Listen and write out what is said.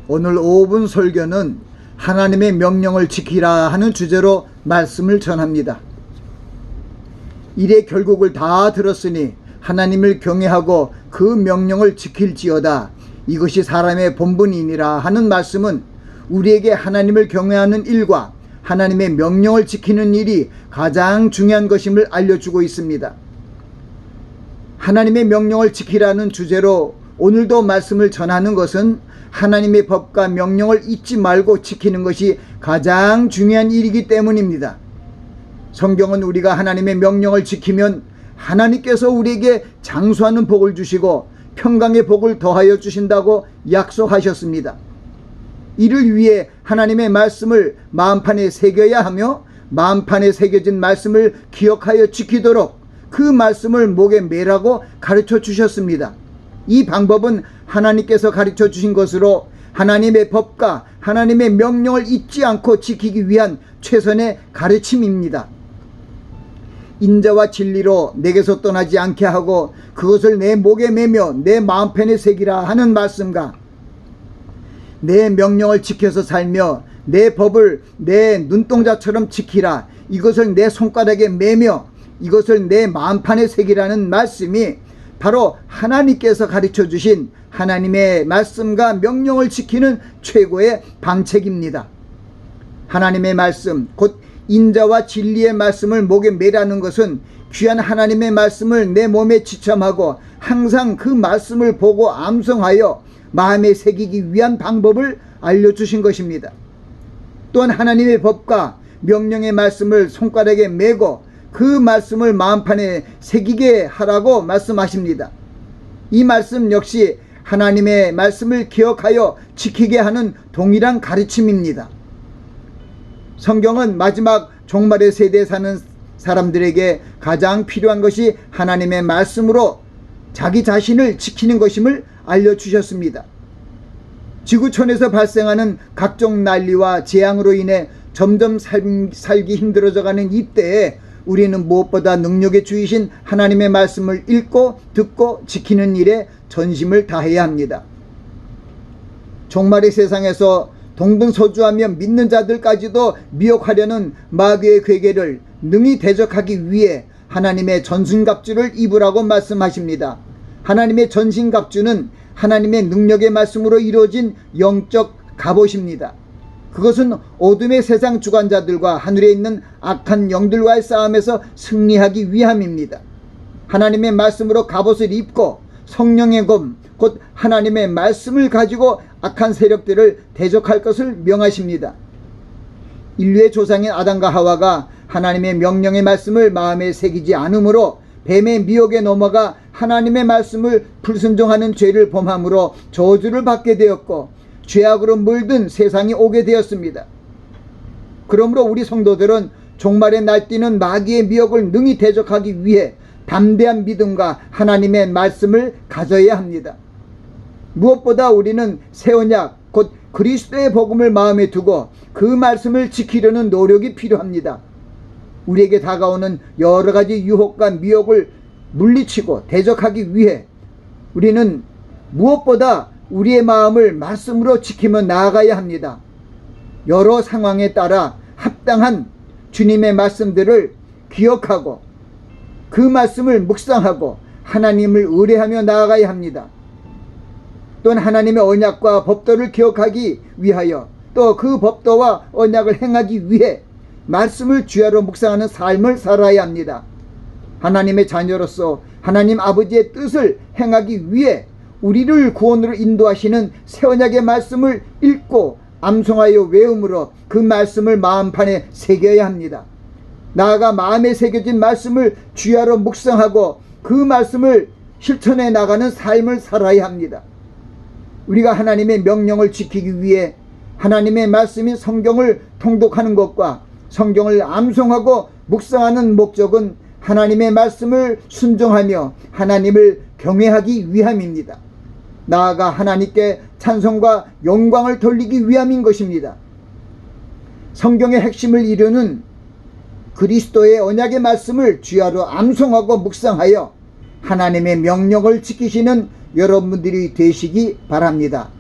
오늘 5분 설교는 하나님의 명령을 지키라 하는 주제로 말씀을 전합니다. 일의 결국을 다 들었으니 하나님을 경외하고 그 명령을 지킬지어다. 이것이 사람의 본분이니라 하는 말씀은 우리에게 하나님을 경외하는 일과 하나님의 명령을 지키는 일이 가장 중요한 것임을 알려주고 있습니다. 하나님의 명령을 지키라는 주제로 오늘도 말씀을 전하는 것은 하나님의 법과 명령을 잊지 말고 지키는 것이 가장 중요한 일이기 때문입니다. 성경은 우리가 하나님의 명령을 지키면 하나님께서 우리에게 장수하는 복을 주시고 평강의 복을 더하여 주신다고 약속하셨습니다. 이를 위해 하나님의 말씀을 마음판에 새겨야 하며 마음판에 새겨진 말씀을 기억하여 지키도록 그 말씀을 목에 매라고 가르쳐 주셨습니다. 이 방법은 하나님께서 가르쳐 주신 것으로 하나님의 법과 하나님의 명령을 잊지 않고 지키기 위한 최선의 가르침입니다. 인자와 진리로 내게서 떠나지 않게 하고 그것을 내 목에 매며 내 마음편에 새기라 하는 말씀과 내 명령을 지켜서 살며 내 법을 내 눈동자처럼 지키라, 이것을 내 손가락에 매며 이것을 내 마음판에 새기라는 말씀이 바로 하나님께서 가르쳐 주신 하나님의 말씀과 명령을 지키는 최고의 방책입니다. 하나님의 말씀, 곧 인자와 진리의 말씀을 목에 매라는 것은 귀한 하나님의 말씀을 내 몸에 지참하고 항상 그 말씀을 보고 암송하여 마음에 새기기 위한 방법을 알려주신 것입니다. 또한 하나님의 법과 명령의 말씀을 손가락에 매고 그 말씀을 마음판에 새기게 하라고 말씀하십니다. 이 말씀 역시 하나님의 말씀을 기억하여 지키게 하는 동일한 가르침입니다. 성경은 마지막 종말의 세대에 사는 사람들에게 가장 필요한 것이 하나님의 말씀으로 자기 자신을 지키는 것임을 알려주셨습니다. 지구촌에서 발생하는 각종 난리와 재앙으로 인해 점점 살기 힘들어져가는 이때에 우리는 무엇보다 능력의 주이신 하나님의 말씀을 읽고 듣고 지키는 일에 전심을 다해야 합니다. 종말의 세상에서 동분서주하며 믿는 자들까지도 미혹하려는 마귀의 괴계를 능히 대적하기 위해 하나님의 전신갑주를 입으라고 말씀하십니다. 하나님의 전신갑주는 하나님의 능력의 말씀으로 이루어진 영적 갑옷입니다. 그것은 어둠의 세상 주관자들과 하늘에 있는 악한 영들과의 싸움에서 승리하기 위함입니다. 하나님의 말씀으로 갑옷을 입고 성령의 검, 곧 하나님의 말씀을 가지고 악한 세력들을 대적할 것을 명하십니다. 인류의 조상인 아담과 하와가 하나님의 명령의 말씀을 마음에 새기지 않으므로 뱀의 미혹에 넘어가 하나님의 말씀을 불순종하는 죄를 범함으로 저주를 받게 되었고 죄악으로 물든 세상이 오게 되었습니다. 그러므로 우리 성도들은 종말에 날뛰는 마귀의 미혹을 능히 대적하기 위해 담대한 믿음과 하나님의 말씀을 가져야 합니다. 무엇보다 우리는 새 언약, 곧 그리스도의 복음을 마음에 두고 그 말씀을 지키려는 노력이 필요합니다. 우리에게 다가오는 여러 가지 유혹과 미혹을 물리치고 대적하기 위해 우리는 무엇보다 우리의 마음을 말씀으로 지키며 나아가야 합니다. 여러 상황에 따라 합당한 주님의 말씀들을 기억하고 그 말씀을 묵상하고 하나님을 의뢰하며 나아가야 합니다. 또한 하나님의 언약과 법도를 기억하기 위하여 또 그 법도와 언약을 행하기 위해 말씀을 주야로 묵상하는 삶을 살아야 합니다. 하나님의 자녀로서 하나님 아버지의 뜻을 행하기 위해 우리를 구원으로 인도하시는 새 언약의 말씀을 읽고 암송하여 외움으로 그 말씀을 마음판에 새겨야 합니다. 나아가 마음에 새겨진 말씀을 주야로 묵상하고 그 말씀을 실천해 나가는 삶을 살아야 합니다. 우리가 하나님의 명령을 지키기 위해 하나님의 말씀인 성경을 통독하는 것과 성경을 암송하고 묵상하는 목적은 하나님의 말씀을 순종하며 하나님을 경외하기 위함입니다. 나아가 하나님께 찬송과 영광을 돌리기 위함인 것입니다. 성경의 핵심을 이루는 그리스도의 언약의 말씀을 주야로 암송하고 묵상하여 하나님의 명령을 지키시는 여러분들이 되시기 바랍니다.